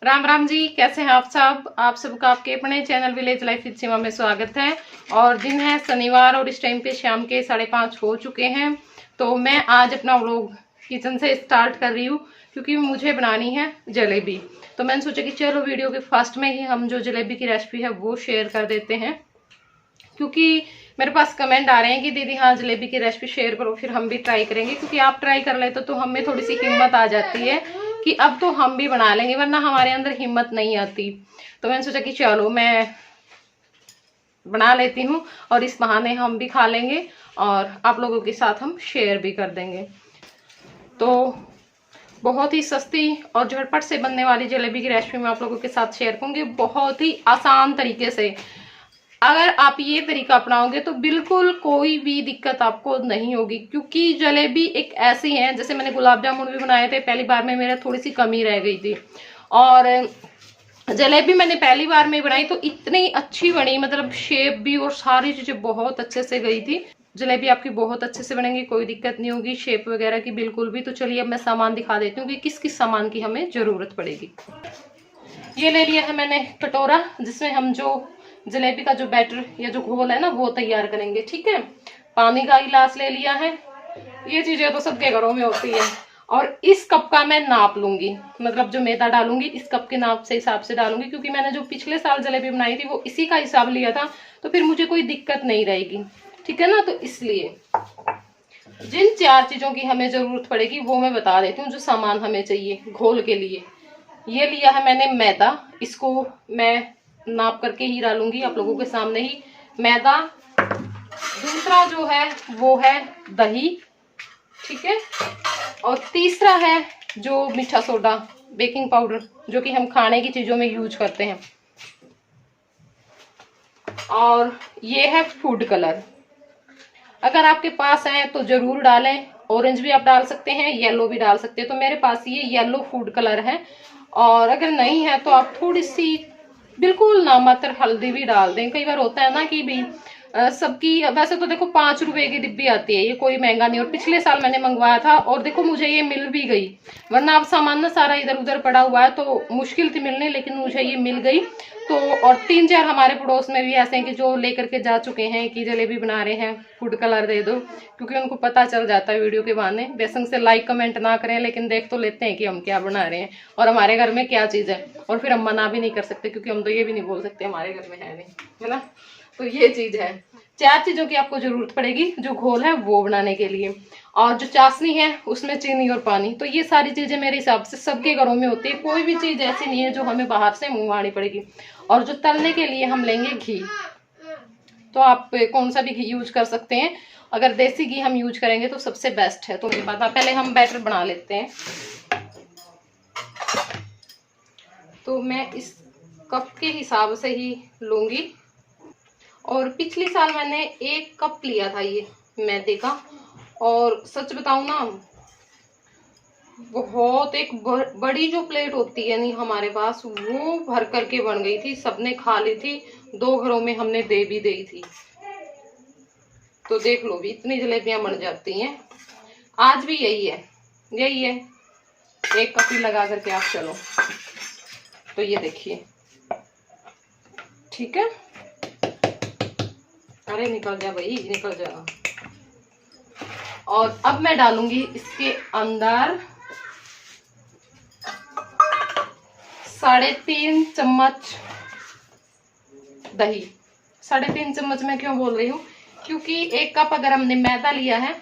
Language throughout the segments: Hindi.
राम राम जी, कैसे हैं आप सब। आप सबका आपके अपने चैनल विलेज लाइफ विद सीमा में स्वागत है। और दिन है शनिवार और इस टाइम पे शाम के 5:30 हो चुके हैं। तो मैं आज अपना व्लॉग किचन से स्टार्ट कर रही हूँ क्योंकि मुझे बनानी है जलेबी। तो मैंने सोचा कि चलो वीडियो के फर्स्ट में ही हम जो जलेबी की रेसिपी है वो शेयर कर देते हैं, क्योंकि मेरे पास कमेंट आ रहे हैं कि दीदी हाँ जलेबी की रेसिपी शेयर करो, फिर हम भी ट्राई करेंगे। क्योंकि आप ट्राई कर लेते तो हमें थोड़ी सी हिम्मत आ जाती है कि अब तो हम भी बना लेंगे, वरना हमारे अंदर हिम्मत नहीं आती। तो मैंने सोचा कि चलो मैं बना लेती हूँ और इस बहाने हम भी खा लेंगे और आप लोगों के साथ हम शेयर भी कर देंगे। तो बहुत ही सस्ती और झटपट से बनने वाली जलेबी की रेसिपी मैं आप लोगों के साथ शेयर करूंगी, बहुत ही आसान तरीके से। अगर आप ये तरीका अपनाओगे तो बिल्कुल कोई भी दिक्कत आपको नहीं होगी। क्योंकि जलेबी एक ऐसी है, जैसे मैंने गुलाब जामुन भी बनाए थे, पहली बार में मेरा थोड़ी सी कमी रह गई थी और जलेबी मैंने पहली बार में बनाई तो इतनी अच्छी बनी, मतलब शेप भी और सारी चीजें बहुत अच्छे से गई थी। जलेबी आपकी बहुत अच्छे से बनेगी, कोई दिक्कत नहीं होगी शेप वगैरह की बिल्कुल भी। तो चलिए अब मैं सामान दिखा देती हूँ कि किस किस सामान की हमें जरूरत पड़ेगी। ये ले लिया है मैंने कटोरा, जिसमें हम जो जलेबी का जो बैटर या जो घोल है ना वो तैयार करेंगे। ठीक है, पानी का गिलास ले लिया है। ये चीजें तो सबके घरों में होती है। और इस कप का मैं नाप लूंगी, मतलब जो मैदा डालूंगी इस कप के नाप से हिसाब से डालूंगी, क्योंकि मैंने जो पिछले साल जलेबी बनाई थी वो इसी का हिसाब लिया था, तो फिर मुझे कोई दिक्कत नहीं रहेगी। ठीक है ना। तो इसलिए जिन 4 चीजों की हमें जरूरत पड़ेगी वो मैं बता देती हूँ, जो सामान हमें चाहिए घोल के लिए। ये लिया है मैंने मैदा, इसको मैं नाप करके ही डालूंगी आप लोगों के सामने ही। मैदा। दूसरा जो है वो है दही। ठीक है। और तीसरा है जो मीठा सोडा, बेकिंग पाउडर, जो कि हम खाने की चीजों में यूज करते हैं। और ये है फूड कलर। अगर आपके पास है तो जरूर डालें, ऑरेंज भी आप डाल सकते हैं, येलो भी डाल सकते हैं। तो मेरे पास ये येलो फूड कलर है। और अगर नहीं है तो आप थोड़ी सी बिल्कुल नामात्र हल्दी भी डाल दें। कई बार होता है ना कि भी सबकी, वैसे तो देखो 5 रुपए की डिब्बी आती है, ये कोई महंगा नहीं। और पिछले साल मैंने मंगवाया था और देखो मुझे ये मिल भी गई, वरना अब सामान ना सारा इधर उधर पड़ा हुआ है तो मुश्किल थी मिलने, लेकिन मुझे ये मिल गई। तो और 3-4 हमारे पड़ोस में भी ऐसे हैं कि जो लेकर के जा चुके हैं कि जलेबी बना रहे हैं, फूड कलर दे दो, क्योंकि उनको पता चल जाता है वीडियो के बहाने। बेशक से लाइक कमेंट ना करें, लेकिन देख तो लेते हैं कि हम क्या बना रहे हैं और हमारे घर में क्या चीज है। और फिर हम मना भी नहीं कर सकते, क्योंकि हम तो ये भी नहीं बोल सकते हमारे घर में है नहीं, है ना। तो ये चीज है। 4 चीजों की आपको जरूरत पड़ेगी जो घोल है वो बनाने के लिए। और जो चाशनी है उसमें चीनी और पानी। तो ये सारी चीजें मेरे हिसाब से सबके घरों में होती है, कोई भी चीज ऐसी नहीं है जो हमें बाहर से मंगवानी पड़ेगी। और जो तलने के लिए हम लेंगे घी, तो आप कौन सा भी घी यूज कर सकते हैं। अगर देसी घी हम यूज करेंगे तो सबसे बेस्ट है। तो मेरे पास पहले हम बैटर बना लेते हैं। तो मैं इस कप के हिसाब से ही लूंगी। और पिछली साल मैंने 1 कप लिया था ये मैदे का, और सच बताऊं ना, बहुत एक बड़ी जो प्लेट होती है नहीं हमारे पास, वो भर करके बन गई थी, सबने खा ली थी। 2 घरों में हमने दे भी दी थी। तो देख लो भी इतनी जलेबियां बन जाती हैं। आज भी यही है, यही है। 1 कप ही लगा करके आप चलो। तो ये देखिए, ठीक है। अरे निकल जा भाई, निकल जा। और अब मैं डालूंगी इसके अंदर 3.5 चम्मच दही। 3.5 चम्मच मैं क्यों बोल रही हूँ, क्योंकि 1 कप अगर हमने मैदा लिया है,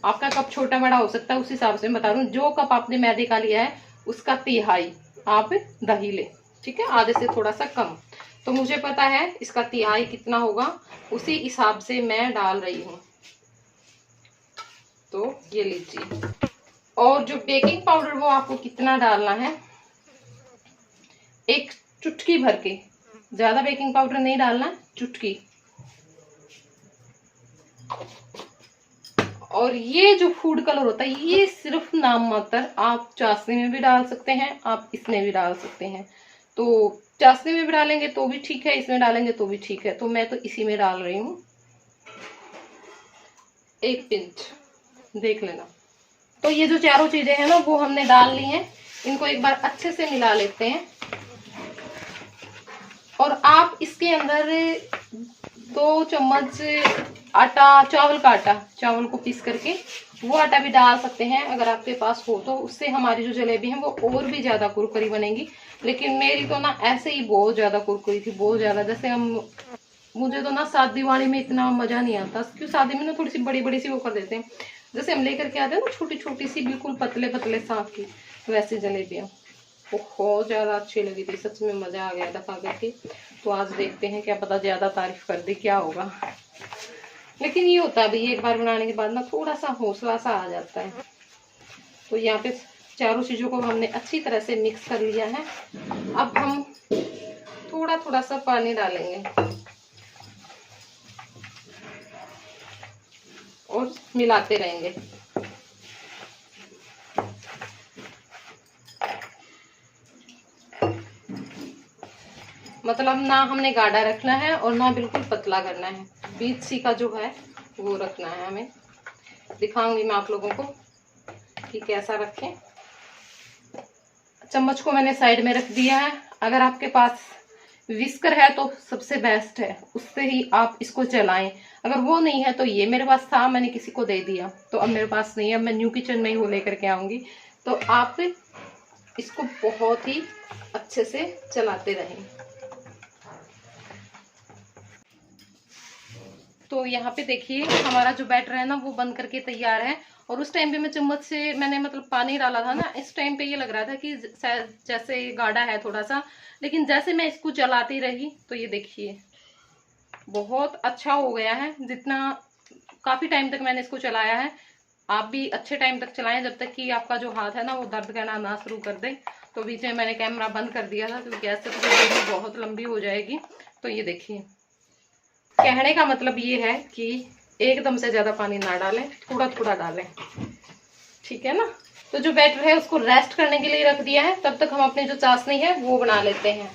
आपका कप छोटा बड़ा हो सकता है, उस हिसाब से मैं बता रहा हूँ। जो कप आपने मैदे का लिया है उसका 1/3 आप दही ले। ठीक है, आधे से थोड़ा सा कम। तो मुझे पता है इसका 1/3 कितना होगा, उसी हिसाब से मैं डाल रही हूँ। तो ये लीजिए। और जो बेकिंग पाउडर वो आपको कितना डालना है, 1 चुटकी भर के, ज्यादा बेकिंग पाउडर नहीं डालना, चुटकी। और ये जो फूड कलर होता है ये सिर्फ नाम मात्र, आप चाशनी में भी डाल सकते हैं, आप इसमें भी डाल सकते हैं। तो चाशनी में भी डालेंगे तो भी ठीक है, इसमें डालेंगे तो भी ठीक है। तो मैं तो इसी में डाल रही हूँ, 1 पिंच, देख लेना। तो ये जो चारों चीजें हैं ना वो हमने डाल ली हैं। इनको एक बार अच्छे से मिला लेते हैं। और आप इसके अंदर 2 चम्मच आटा, चावल का आटा, चावल को पीस करके वो आटा भी डाल सकते हैं अगर आपके पास हो तो। उससे हमारी जो जलेबी है वो और भी ज्यादा कुरकुरी बनेगी। लेकिन मेरी तो ना ऐसे ही बहुत ज्यादा कुरकुरी थी, बहुत ज्यादा। जैसे मुझे तो ना शादी वाली में इतना मजा नहीं आता, क्योंकि शादी में ना थोड़ी सी बड़ी बड़ी सी वो कर देते हैं, जैसे हम लेकर के आते हैं ना छोटी छोटी सी, बिल्कुल पतले पतले सांप की, वैसी जलेबियाँ बहुत ज्यादा अच्छी लगी थी। सच में मजा आ गया था खा करके। तो आज देखते हैं, क्या पता ज्यादा तारीफ कर दी, क्या होगा। लेकिन ये होता है भाई, एक बार बनाने के बाद ना थोड़ा सा हौसला सा आ जाता है। तो यहाँ पे चारों चीजों को हमने अच्छी तरह से मिक्स कर लिया है। अब हम थोड़ा थोड़ा सा पानी डालेंगे और मिलाते रहेंगे। मतलब ना हमने गाढ़ा रखना है और ना बिल्कुल पतला करना है, बीच सी का जो है वो रखना है हमें। दिखाऊंगी मैं आप लोगों को कि कैसा रखें। चम्मच को मैंने साइड में रख दिया है। अगर आपके पास विस्कर है तो सबसे बेस्ट है, उससे ही आप इसको चलाएं। अगर वो नहीं है तो ये मेरे पास था, मैंने किसी को दे दिया, तो अब मेरे पास नहीं है। मैं न्यू किचन में ही वो लेकर के आऊंगी। तो आप इसको बहुत ही अच्छे से चलाते रहें। तो यहाँ पे देखिए हमारा जो बैटर है ना वो बन करके तैयार है। और उस टाइम पे मैं चम्मच से मैंने मतलब पानी डाला था ना, इस टाइम पे ये लग रहा था कि जैसे गाढ़ा है थोड़ा सा। लेकिन जैसे मैं इसको चलाती रही तो ये देखिए बहुत अच्छा हो गया है। जितना काफी टाइम तक मैंने इसको चलाया है, आप भी अच्छे टाइम तक चलाएं, जब तक कि आपका जो हाथ है ना वो दर्द करना ना शुरू कर दे। तो बीच में मैंने कैमरा बंद कर दिया था क्योंकि गैस से तो वीडियो बहुत लंबी हो जाएगी। तो ये देखिए, कहने का मतलब ये है कि एकदम से ज्यादा पानी ना डालें, थोड़ा थोड़ा डालें, ठीक है ना। तो जो बैटर है उसको रेस्ट करने के लिए रख दिया है। तब तक हम अपनी जो चाशनी है वो बना लेते हैं।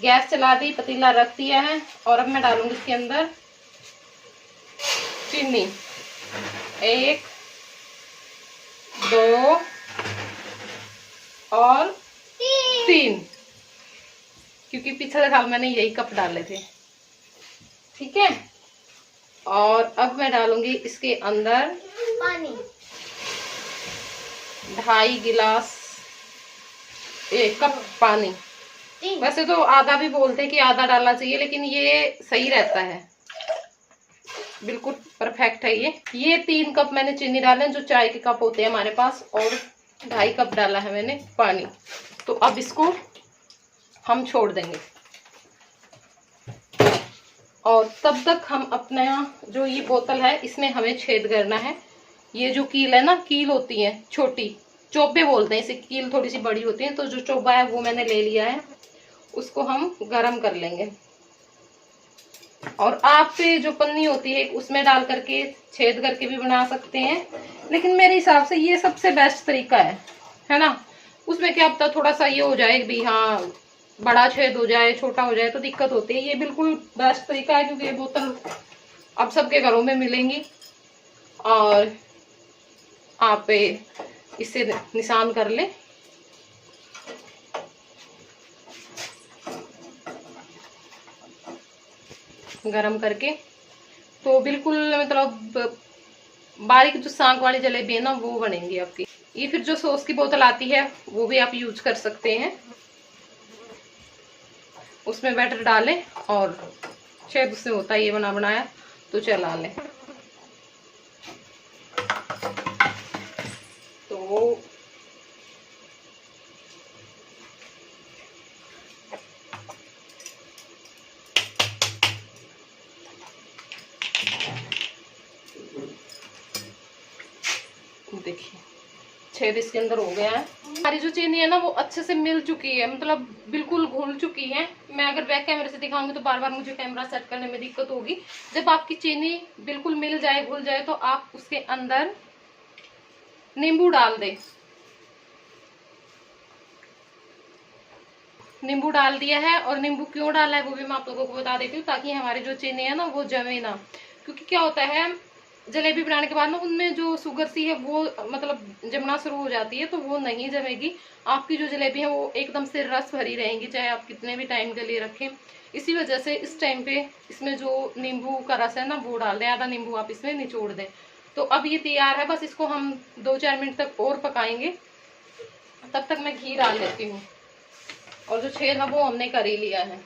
गैस चला दी, पतीला रख दिया है और अब मैं डालूंगी इसके अंदर चीनी। 1 2 और 3, क्योंकि पिछले साल मैंने यही कप डाले थे, ठीक है। और अब मैं डालूंगी इसके अंदर पानी, 2.5 गिलास, 1 कप पानी। वैसे तो आधा भी बोलते हैं कि आधा डालना चाहिए, लेकिन ये सही रहता है, बिल्कुल परफेक्ट है ये 3 कप मैंने चीनी डाले, जो चाय के कप होते हैं हमारे पास, और 2.5 कप डाला है मैंने पानी। तो अब इसको हम छोड़ देंगे और तब तक हम अपना जो ये बोतल है इसमें हमें छेद करना है। ये जो कील है ना, कील होती है छोटी, चोबे बोलते हैं इसे, कील थोड़ी सी बड़ी होती है। तो जो चोबा है वो मैंने ले लिया है, उसको हम गरम कर लेंगे। और आप पे जो पन्नी होती है उसमें डाल करके छेद करके भी बना सकते हैं, लेकिन मेरे हिसाब से ये सबसे बेस्ट तरीका है ना। उसमें क्या पता थोड़ा सा ये हो जाए भी, हाँ बड़ा छेद हो जाए, छोटा हो जाए तो दिक्कत होती है। ये बिल्कुल बेस्ट तरीका है, क्योंकि ये बोतल अब सबके घरों में मिलेंगी और आप इससे निशान कर ले। गरम करके तो बिल्कुल मतलब बारीक जो सांक वाली जलेबी है ना वो बनेंगी आपकी। ये फिर जो सॉस की बोतल आती है वो भी आप यूज कर सकते हैं, उसमें बैटर डालें और शायद उससे होता है ये बना बनाया, तो चला लें। तो देखिए छेद इसके अंदर हो गया है। हमारी जो चीनी है ना वो अच्छे से मिल चुकी है, मतलब बिल्कुल घुल चुकी है। मैं अगर बैक कैमरे से दिखाऊंगी तो बार बार मुझे कैमरा सेट करने में दिक्कत होगी। जब आपकी चीनी बिल्कुल मिल जाए, घुल जाए, तो आप उसके अंदर नींबू डाल दें। नींबू डाल दिया है, और नींबू क्यों डाला है वो भी मैं आप लोगों को बता देती हूँ, ताकि हमारी जो चीनी है ना वो जमे ना। क्योंकि क्या होता है, जलेबी बनाने के बाद ना उनमें जो शुगर सी है वो मतलब जमना शुरू हो जाती है, तो वो नहीं जमेगी। आपकी जो जलेबी है वो एकदम से रस भरी रहेंगी, चाहे आप कितने भी टाइम के लिए रखें। इसी वजह से इस टाइम पे इसमें जो नींबू का रस है ना वो डाल दें, आधा नींबू आप इसमें निचोड़ दें। तो अब ये तैयार है, बस इसको हम 2-4 मिनट तक और पकाएंगे। तब तक मैं घी डाल लेती हूँ, और जो छेद है वो हमने कर ही लिया है।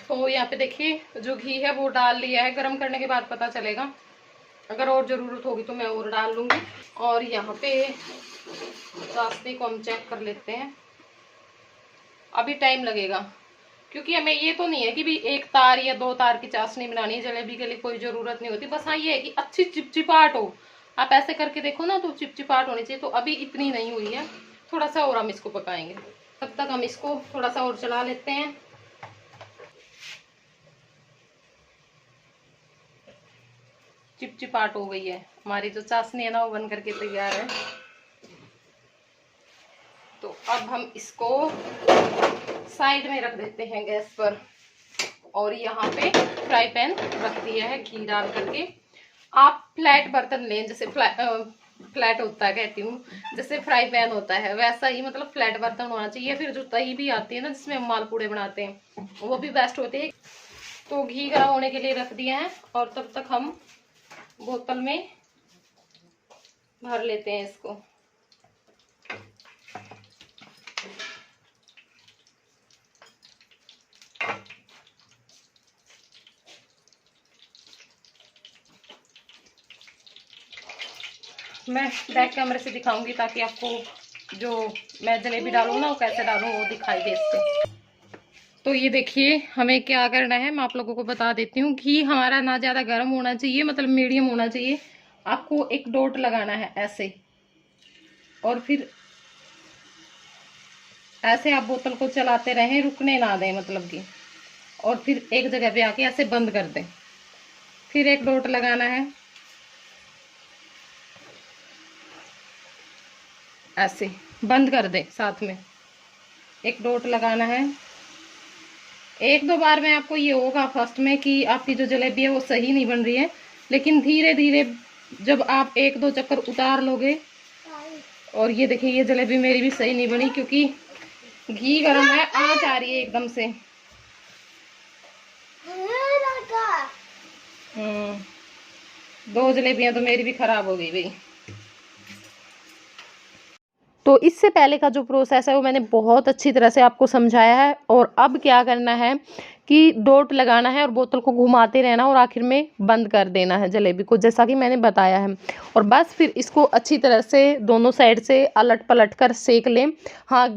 तो यहाँ पे देखिए जो घी है वो डाल लिया है, गर्म करने के बाद पता चलेगा, अगर और ज़रूरत होगी तो मैं और डाल लूँगी। और यहाँ पे चाशनी को हम चेक कर लेते हैं। अभी टाइम लगेगा, क्योंकि हमें ये तो नहीं है कि भी 1 तार या 2 तार की चाशनी बनानी है, जलेबी के लिए कोई ज़रूरत नहीं होती। बस हाँ ये है कि अच्छी चिपचिपाहट हो। आप ऐसे करके देखो ना तो चिपचिपाहट होनी चाहिए। तो अभी इतनी नहीं हुई है, थोड़ा सा और हम इसको पकाएंगे। तब तक हम इसको थोड़ा सा और चला लेते हैं। चिपचिपाहट हो गई है, हमारी जो चाशनी है ना वो बन करके तैयार है। तो अब हम इसको साइड में रख देते हैं गैस पर, और यहाँ पे फ्राई पैन रख दिया है घी डाल करके। आप फ्लैट बर्तन लें, जैसे फ्लैट होता है, कहती हूँ जैसे फ्राई पैन होता है वैसा ही, मतलब फ्लैट बर्तन होना चाहिए। फिर जो तई भी आती है ना जिसमें हम मालपूड़े बनाते हैं वो भी बेस्ट होते हैं। तो घी गर्म होने के लिए रख दिया है, और तब तक हम बोतल में भर लेते हैं इसको। मैं बैक कैमरे से दिखाऊंगी ताकि आपको जो मैं जलेबी डालूँ ना वो कैसे डालूँ वो दिखाई दे इससे। तो ये देखिए हमें क्या करना है, मैं आप लोगों को बता देती हूँ। घी हमारा ना ज़्यादा गर्म होना चाहिए, मतलब मीडियम होना चाहिए। आपको एक डॉट लगाना है ऐसे, और फिर ऐसे आप बोतल को चलाते रहें, रुकने ना दें मतलब कि, और फिर एक जगह पे आके ऐसे बंद कर दें। फिर एक डॉट लगाना है ऐसे, बंद कर दें, साथ में एक डॉट लगाना है। 1-2 बार में आपको ये होगा फर्स्ट में कि आपकी जो जलेबी है वो सही नहीं बन रही है, लेकिन धीरे धीरे जब आप 1-2 चक्कर उतार लोगे, और ये देखिए ये जलेबी मेरी भी सही नहीं बनी क्योंकि घी गर्म है, आंच आ रही है एकदम से। 2 जलेबियां तो मेरी भी खराब हो गई भाई। तो इससे पहले का जो प्रोसेस है वो मैंने बहुत अच्छी तरह से आपको समझाया है। और अब क्या करना है कि डोट लगाना है और बोतल को घुमाते रहना और आखिर में बंद कर देना है जलेबी को, जैसा कि मैंने बताया है। और बस फिर इसको अच्छी तरह से दोनों साइड से अलट पलट कर सेक लें। हाँ,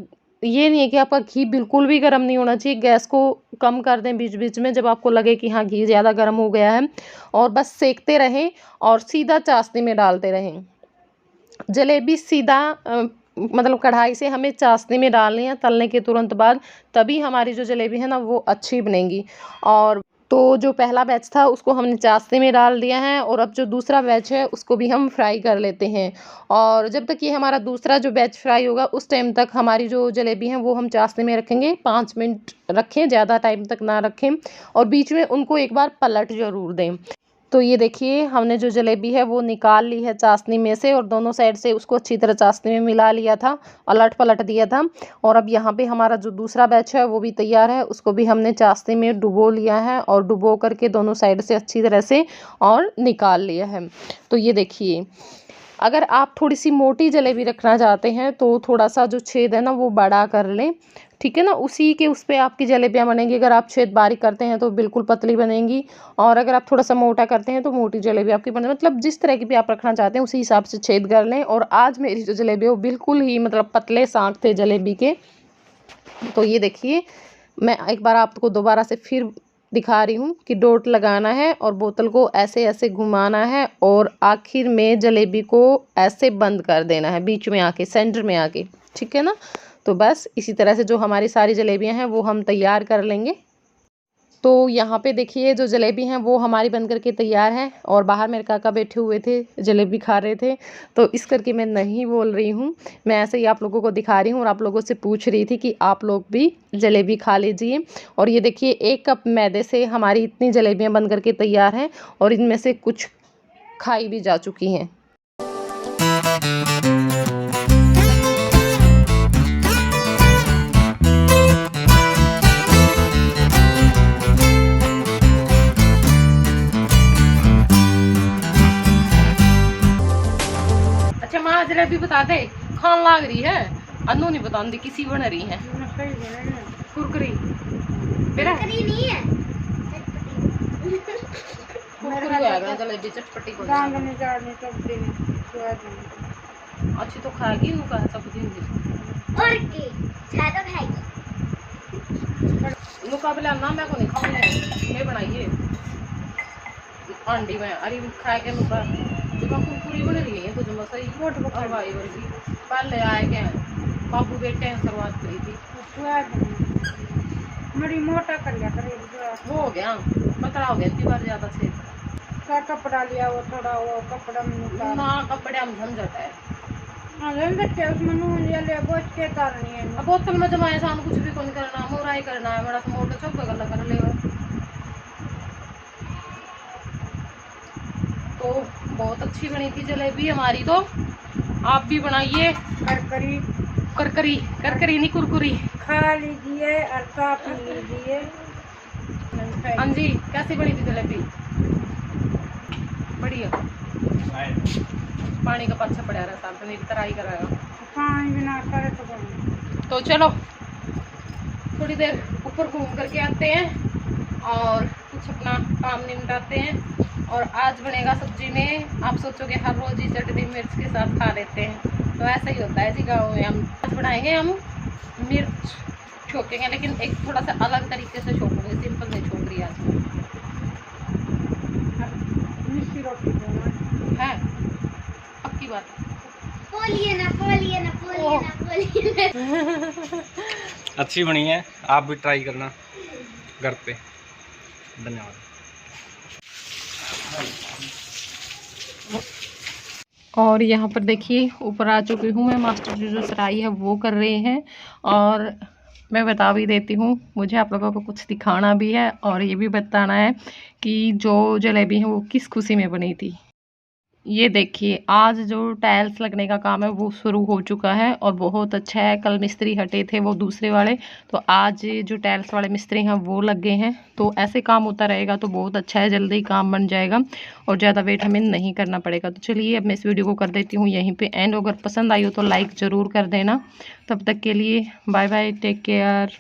ये नहीं है कि आपका घी बिल्कुल भी गर्म नहीं होना चाहिए। गैस को कम कर दें बीच बीच में जब आपको लगे कि हाँ घी ज़्यादा गर्म हो गया है, और बस सेकते रहें और सीधा चाशनी में डालते रहें। जलेबी सीधा मतलब कढ़ाई से हमें चाशनी में डालनी है तलने के तुरंत बाद, तभी हमारी जो जलेबी है ना वो अच्छी बनेगी। और तो जो पहला बैच था उसको हमने चाशनी में डाल दिया है, और अब जो दूसरा बैच है उसको भी हम फ्राई कर लेते हैं। और जब तक ये हमारा दूसरा जो बैच फ्राई होगा उस टाइम तक हमारी जो जलेबी है वो हम चाशनी में रखेंगे। 5 मिनट रखें, ज़्यादा टाइम तक ना रखें, और बीच में उनको एक बार पलट ज़रूर दें। तो ये देखिए हमने जो जलेबी है वो निकाल ली है चाशनी में से, और दोनों साइड से उसको अच्छी तरह चाशनी में मिला लिया था, अलट पलट दिया था। और अब यहाँ पे हमारा जो दूसरा बैच है वो भी तैयार है, उसको भी हमने चाशनी में डुबो लिया है, और डुबो करके दोनों साइड से अच्छी तरह से और निकाल लिया है। तो ये देखिए, अगर आप थोड़ी सी मोटी जलेबी रखना चाहते हैं तो थोड़ा सा जो छेद है ना वो बड़ा कर लें, ठीक है ना। उसी के उस पर आपकी जलेबियाँ बनेंगी। अगर आप छेद बारीक करते हैं तो बिल्कुल पतली बनेंगी, और अगर आप थोड़ा सा मोटा करते हैं तो मोटी जलेबी आपकी बने, मतलब जिस तरह की भी आप रखना चाहते हैं उसी हिसाब से छेद कर लें। और आज मेरी जो जलेबी है वो बिल्कुल ही मतलब पतले सांख थे जलेबी के। तो ये देखिए मैं एक बार आपको दोबारा से फिर दिखा रही हूँ कि डोट लगाना है और बोतल को ऐसे ऐसे घुमाना है, और आखिर में जलेबी को ऐसे बंद कर देना है बीच में आके, सेंटर में आके, ठीक है ना। तो बस इसी तरह से जो हमारी सारी जलेबियाँ हैं वो हम तैयार कर लेंगे। तो यहाँ पे देखिए जो जलेबी हैं वो हमारी बन करके तैयार है, और बाहर मेरे काका बैठे हुए थे जलेबी खा रहे थे, तो इस करके मैं नहीं बोल रही हूँ, मैं ऐसे ही आप लोगों को दिखा रही हूँ और आप लोगों से पूछ रही थी कि आप लोग भी जलेबी खा लीजिए। और ये देखिए 1 कप मैदे से हमारी इतनी जलेबियाँ बन करके तैयार हैं, और इनमें से कुछ खाई भी जा चुकी हैं। अच्छा माँ जलेबी बता दे, खान लाग रही है, अनु नहीं बताती किसी बन रही है कुरकुरी नहीं है जलेबी चटपटी अच्छी तो खाएगी सब दिन मुकाबला ना मैं को नहीं खाऊंगी, मैं बनाइए अंडी में अरे खाए के नुका कुरकुरी बन रही है कुछ मसा ही हलवाई वर्गी पहले आए के बाबू बेटे हैं शुरुआत करी थी बड़ी मोटा कर लिया करे हो गया पतला हो गया इतनी बार ज्यादा से क्या कपड़ा लिया वो थोड़ा वो कपड़ा में ना कपड़े हम झंझट है झंझट के उसमें नून लिया ले बोझ के करनी है अब बोतल में जमाए सान कुछ भी कौन करना मोराई करना है बड़ा मोटा चौक गला कर लेगा तो बहुत अच्छी बनी थी जलेबी हमारी। तो आप भी बनाइए करकरी करकरी करकरी नहीं कुरकुरी खा लीजिए और खा पी लीजिए। हाँ जी कैसी बनी थी जलेबी? बढ़िया पानी का पाछा पड़ा रहता तो नहीं तराई कराएगा पानी बिना करे तो तो चलो थोड़ी देर ऊपर घूम करके आते हैं और कुछ अपना काम निपटाते हैं। और आज बनेगा सब्जी में, आप सोचोगे हर रोज ही चटनी मिर्च के साथ खा लेते हैं, तो ऐसा ही होता है जी गाँव में। हम आज बनाएंगे हम मिर्च छोकेंगे, लेकिन एक थोड़ा सा अलग तरीके से छोकेंगे, सिंपल नहीं छोक रही आज है पक्की बात अच्छी बनी है, आप भी ट्राई करना घर पे। धन्यवाद। और यहाँ पर देखिए ऊपर आ चुकी हूँ मैं, मास्टर जी जो सराई है वो कर रहे हैं। और मैं बता भी देती हूँ, मुझे आप लोगों को कुछ दिखाना भी है और ये भी बताना है कि जो जलेबी है वो किस खुशी में बनी थी। ये देखिए आज जो टाइल्स लगने का काम है वो शुरू हो चुका है और बहुत अच्छा है। कल मिस्त्री हटे थे वो दूसरे वाले, तो आज जो टाइल्स वाले मिस्त्री हैं वो लग गए हैं। तो ऐसे काम होता रहेगा तो बहुत अच्छा है, जल्दी काम बन जाएगा और ज़्यादा वेट हमें नहीं करना पड़ेगा। तो चलिए अब मैं इस वीडियो को कर देती हूँ यहीं पे एंड। अगर पसंद आई हो तो लाइक ज़रूर कर देना। तब तक के लिए बाय बाय, टेक केयर।